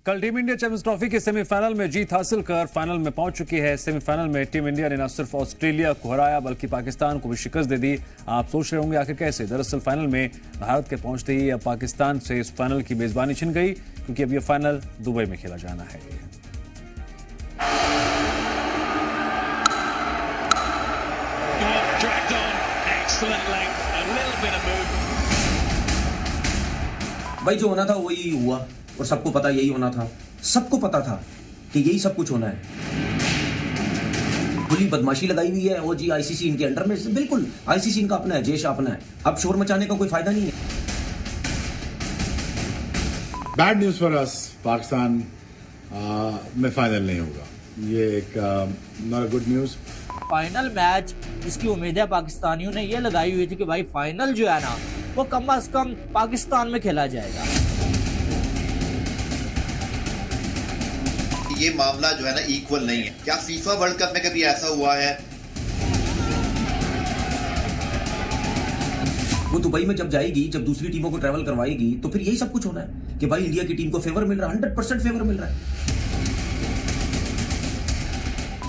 कल team India champions trophy के semifinal में जीत हासिल कर फाइनल में पहुंच चुकी है। सेमीफाइनल में टीम इंडिया ने न सिर्फ ऑस्ट्रेलिया को हराया बल्कि पाकिस्तान को भी शिकस्त दे दी। आप सोच रहे होंगे आखिर कैसे? दरअसल फाइनल में भारत के पहुंचते ही अब पाकिस्तान से इस फाइनल की मेजबानी छिन गई, क्योंकि अब यह फाइनल दुबई में खेला जाना है। भाई जो होना था वही हुआ और सबको पता यही होना था। सबको पता था कि यही सब कुछ होना है। खुली बदमाशी लगाई हुई है और जी आईसीसी इनके अंडर में, बिल्कुल आईसीसी इनका अपना है, जेश अपना है। अब शोर मचाने का कोई फायदा नहीं है। Bad news for us, Pakistan में फाइनल नहीं होगा, ये एक not good news. Final match जिसकी उम्मीदें पाकिस्तानियों ने ये लगाई हुई थी कि भाई फाइनल जो है ना वो कम से कम पाकिस्तान में खेला जाएगा। ये मामला जो है ना इक्वल नहीं है। क्या फीफा वर्ल्ड कप में कभी ऐसा हुआ है? वो दुबई में जब जाएगी, जब दूसरी टीमों को ट्रैवल करवाएगी, तो फिर यही सब कुछ होना है कि भाई इंडिया की टीम को फेवर मिल रहा है, 100% फेवर मिल रहा है।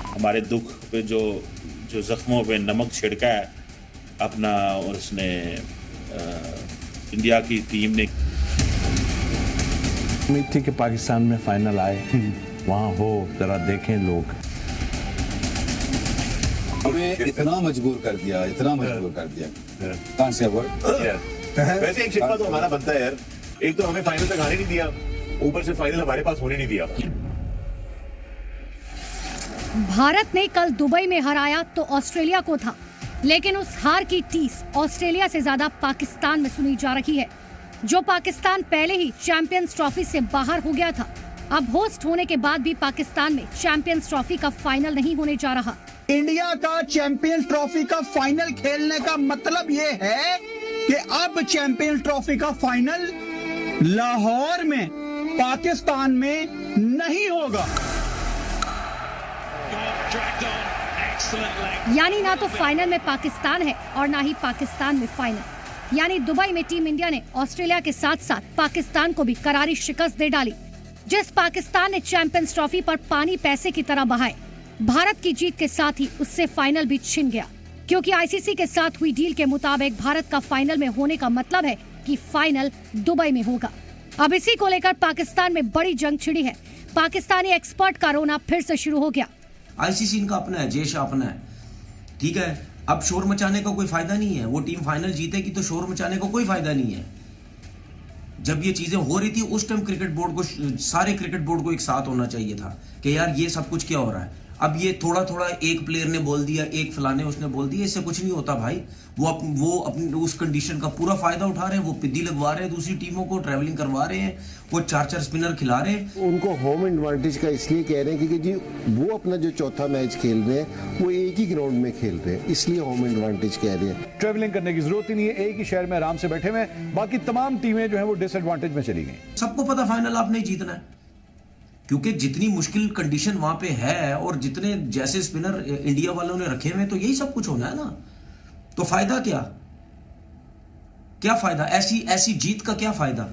हमारे दुख पे जो जख्मों पे नमक छिड़का है अपना, और उसने इंडिया की टीम ने उम्मीद थी कि पाकिस्तान में फाइनल आए, वहाँ हो, जरा देखें लोग। हमें इतना मजबूर कर दिया, इतना मजबूर कर दिया। कहाँ से वैसे एक शिकवा तो हमारा बनता है यार, एक तो हमें फाइनल तक आने नहीं दिया, ऊपर से फाइनल हमारे पास होने नहीं दिया। भारत ने कल दुबई में हराया तो ऑस्ट्रेलिया को था, लेकिन उस हार की टीस ऑस्ट्रेलिया से ज्यादा पाकिस्तान में सुनी जा रही है, जो पाकिस्तान पहले ही चैंपियंस ट्रॉफी से बाहर हो गया था। अब होस्ट होने के बाद भी पाकिस्तान में चैंपियंस ट्रॉफी का फाइनल नहीं होने जा रहा। इंडिया का चैंपियंस ट्रॉफी का फाइनल खेलने का मतलब ये है कि अब चैंपियंस ट्रॉफी का फाइनल लाहौर में, पाकिस्तान में नहीं होगा। यानी ना तो फाइनल में पाकिस्तान है और ना ही पाकिस्तान में फाइनल। यानी दुबई में टीम इंडिया ने ऑस्ट्रेलिया के साथ साथ पाकिस्तान को भी करारी शिकस्त दे डाली। जिस पाकिस्तान ने चैंपियंस ट्रॉफी पर पानी पैसे की तरह बहाए, भारत की जीत के साथ ही उससे फाइनल भी छिन गया, क्योंकि आईसीसी के साथ हुई डील के मुताबिक भारत का फाइनल में होने का मतलब है कि फाइनल दुबई में होगा। अब इसी को लेकर पाकिस्तान में बड़ी जंग छिड़ी है। पाकिस्तानी एक्सपर्ट का रोना फिर से शुरू हो गया। आईसीसी इनका अपना है, जेश अपना है, ठीक है। अब शोर मचाने का कोई फायदा नहीं है। वो टीम फाइनल जीतेगी तो शोर मचाने का कोई फायदा नहीं है। जब ये चीजें हो रही थी उस टाइम क्रिकेट बोर्ड को, सारे क्रिकेट बोर्ड को एक साथ होना चाहिए था कि यार ये सब कुछ क्या हो रहा है। अब ये थोड़ा थोड़ा एक प्लेयर ने बोल दिया, एक फलाने उसने बोल दिया, इससे कुछ नहीं होता भाई। वो अपनी उस कंडीशन का पूरा फायदा उठा रहे हैं। वो पिद्दी लगवा रहे हैं दूसरी टीमों को, ट्रैवलिंग करवा रहे हैं, वो 4-4 स्पिनर खिला रहे हैं। उनको होम एडवांटेज का इसलिए कह रहे हैं क्योंकि जी वो अपना जो चौथा मैच खेल रहे हैं वो एक ही ग्राउंड में खेल रहे हैं, इसलिए होम एडवांटेज कह रहे हैं। ट्रैवलिंग करने की जरूरत ही नहीं है, एक ही शहर में आराम से बैठे हुए। बाकी तमाम टीमें जो है वो डिसएडवांटेज में चली गई। सबको पता फाइनल आपने जीतना है, क्योंकि जितनी मुश्किल कंडीशन वहां पे है और जितने जैसे स्पिनर इंडिया वालों ने रखे हुए, तो यही सब कुछ होना है ना। तो फायदा क्या फायदा? ऐसी जीत का क्या फायदा?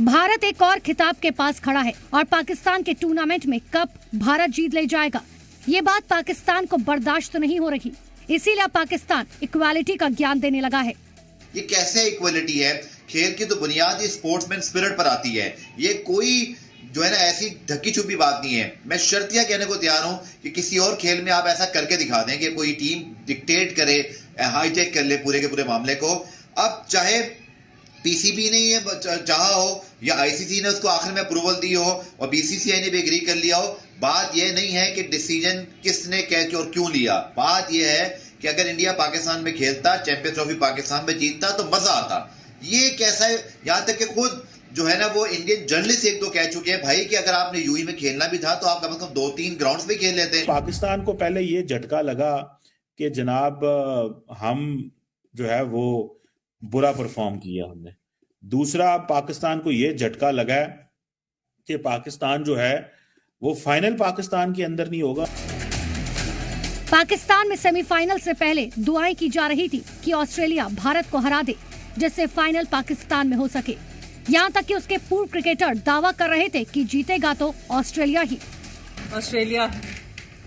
भारत एक और खिताब के पास खड़ा है और पाकिस्तान के टूर्नामेंट में कप भारत जीत ले जाएगा। ये बात पाकिस्तान को बर्दाश्त नहीं हो रही, इसीलिए पाकिस्तान इक्वालिटी का ज्ञान देने लगा है। ये कैसे इक्वलिटी है? खेल की तो बुनियाद स्पोर्ट्समैन स्पिरिट पर आती है। ये कोई जो है ना ऐसी ढकी छुपी बात नहीं है। मैं शर्तिया कहने को तैयार हूं कि किसी और खेल में आप ऐसा करके दिखा दें कि कोई टीम डिक्टेट करे, हाईटेक कर ले पूरे के पूरे मामले को। अब चाहे पीसीबी ने चाहा हो या आईसीसी ने उसको आखिर में अप्रूवल दी हो और बीसीसीआई ने भी एग्री कर लिया हो, बात यह नहीं है कि डिसीजन किसने कैसे और क्यों लिया। बात यह है कि अगर इंडिया पाकिस्तान में खेलता, चैंपियंस ट्रॉफी पाकिस्तान में जीतता तो मजा आता। ये कैसा है, यहां तक कि खुद जो है ना वो इंडियन जर्नलिस्ट एक दो कह चुके हैं भाई कि अगर आपने यूएई में खेलना भी था तो आप कम से कम 2-3 ग्राउंड्स पे खेल लेते हैं। पाकिस्तान को पहले ये झटका लगा कि जनाब हम जो है वो बुरा परफॉर्म किया हमने। दूसरा, पाकिस्तान को ये झटका लगा कि पाकिस्तान जो है वो फाइनल पाकिस्तान के अंदर नहीं होगा। पाकिस्तान में सेमीफाइनल से पहले दुआएं की जा रही थी कि ऑस्ट्रेलिया भारत को हरा दे, जिससे फाइनल पाकिस्तान में हो सके। यहाँ तक कि उसके पूर्व क्रिकेटर दावा कर रहे थे कि जीतेगा तो ऑस्ट्रेलिया ही। ऑस्ट्रेलिया,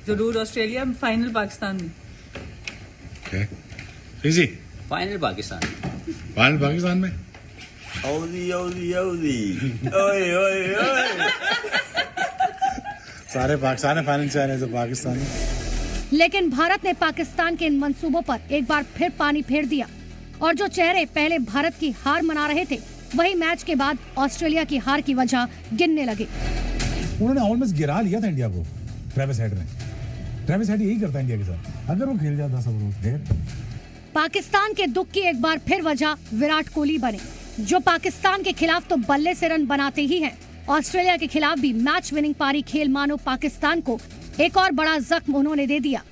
जरूर ऑस्ट्रेलिया। फाइनल पाकिस्तान में। इजी फाइनल पाकिस्तान में। औदी औदी औदी ओए ओए ओए सारे पाकिस्तान फाइनल से आ रहे हैं, तो पाकिस्तान में। लेकिन भारत ने पाकिस्तान के इन मंसूबों पर एक बार फिर पानी फेर दिया और जो चेहरे पहले भारत की हार मना रहे थे वही मैच के बाद ऑस्ट्रेलिया की हार की वजह गिनने लगे। उन्होंने ऑलमोस्ट गिरा लिया था इंडिया को ट्रेविस हेड ने। ट्रेविस हेड यही करता है इंडिया के साथ, अगर वो खेल जाता सब लोग। पाकिस्तान के दुख की एक बार फिर वजह विराट कोहली बने, जो पाकिस्तान के खिलाफ तो बल्ले से रन बनाते ही हैं, ऑस्ट्रेलिया के खिलाफ भी मैच विनिंग पारी खेल मानो पाकिस्तान को एक और बड़ा जख्म उन्होंने दे दिया।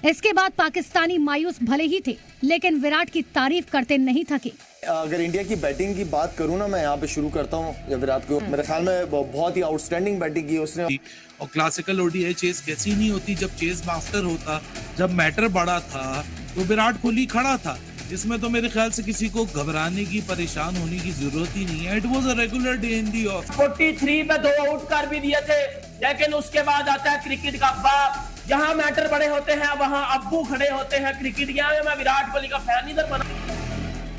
इसके बाद पाकिस्तानी मायूस भले ही थे, लेकिन विराट की तारीफ करते नहीं थके। अगर इंडिया की बैटिंग की बात करूं ना, मैं यहाँ पे शुरू करता हूँ विराट को। मेरे ख्याल में बहुत ही आउटस्टैंडिंग बैटिंग की उसने। और क्लासिकल ओडीआई चेस कैसी नहीं होती जब चेस मास्टर होता, जब मैटर बड़ा था तो विराट कोहली खड़ा था। इसमें तो मेरे ख्याल से किसी को घबराने की, परेशान होने की जरूरत ही नहीं है। It was a regular day in the of. 43 में 2 आउट कर भी दिए थे, लेकिन उसके बाद आता है क्रिकेट का बाप। जहां मैटर बड़े होते हैं वहां अब्बू खड़े होते हैं। क्रिकेट में मैं विराट कोहली का फैन इधर बना।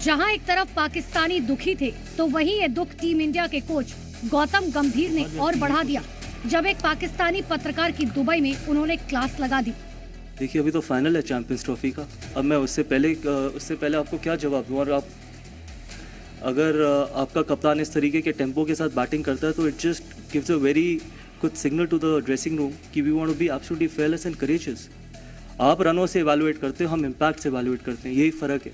जहां एक तरफ पाकिस्तानी दुखी थे तो वहीं ये दुख टीम इंडिया के कोच गौतम गंभीर ने और बढ़ा दिया, जब एक पाकिस्तानी पत्रकार की दुबई में उन्होंने क्लास लगा दी। देखिए, अभी तो फाइनल है चैंपियंस ट्रॉफी का। अब मैं उससे पहले आपको क्या जवाब दूँ? और अगर आपका कप्तान इस तरीके के टेम्पो के साथ बैटिंग करता है तो it just gives a very good signal to the dressing room कि we want to be absolutely fearless and courageous. आप रनों से इवैल्यूएट करते हो, हम इम्पैक्ट से इवैल्यूएट करते हैं। यही फ़र्क है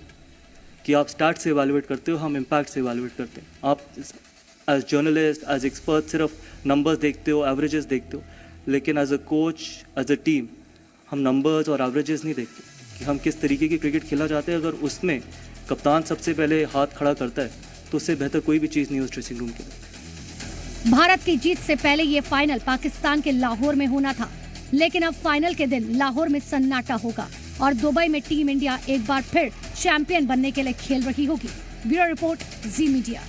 कि आप स्टार्ट से इवैल्यूएट करते हो, हम इम्पैक्ट से इवैल्यूएट करते हैं। आप एज जर्नलिस्ट, एज एक्सपर्ट सिर्फ नंबर्स देखते हो, एवरेजेस देखते हो, लेकिन as a coach, as a team हम नंबर्स और एवरेजेस नहीं देखते कि हम किस तरीके की क्रिकेट खेला जाते हैं। अगर उसमें कप्तान सबसे पहले हाथ खड़ा करता है तो उससे बेहतर कोई भी चीज़ नहीं है उस ड्रेसिंग रूम के लिए। भारत की जीत से पहले ये फाइनल पाकिस्तान के लाहौर में होना था, लेकिन अब फाइनल के दिन लाहौर में सन्नाटा होगा और दुबई में टीम इंडिया एक बार फिर चैंपियन बनने के लिए खेल रही होगी। ब्यूरो रिपोर्ट, जी मीडिया।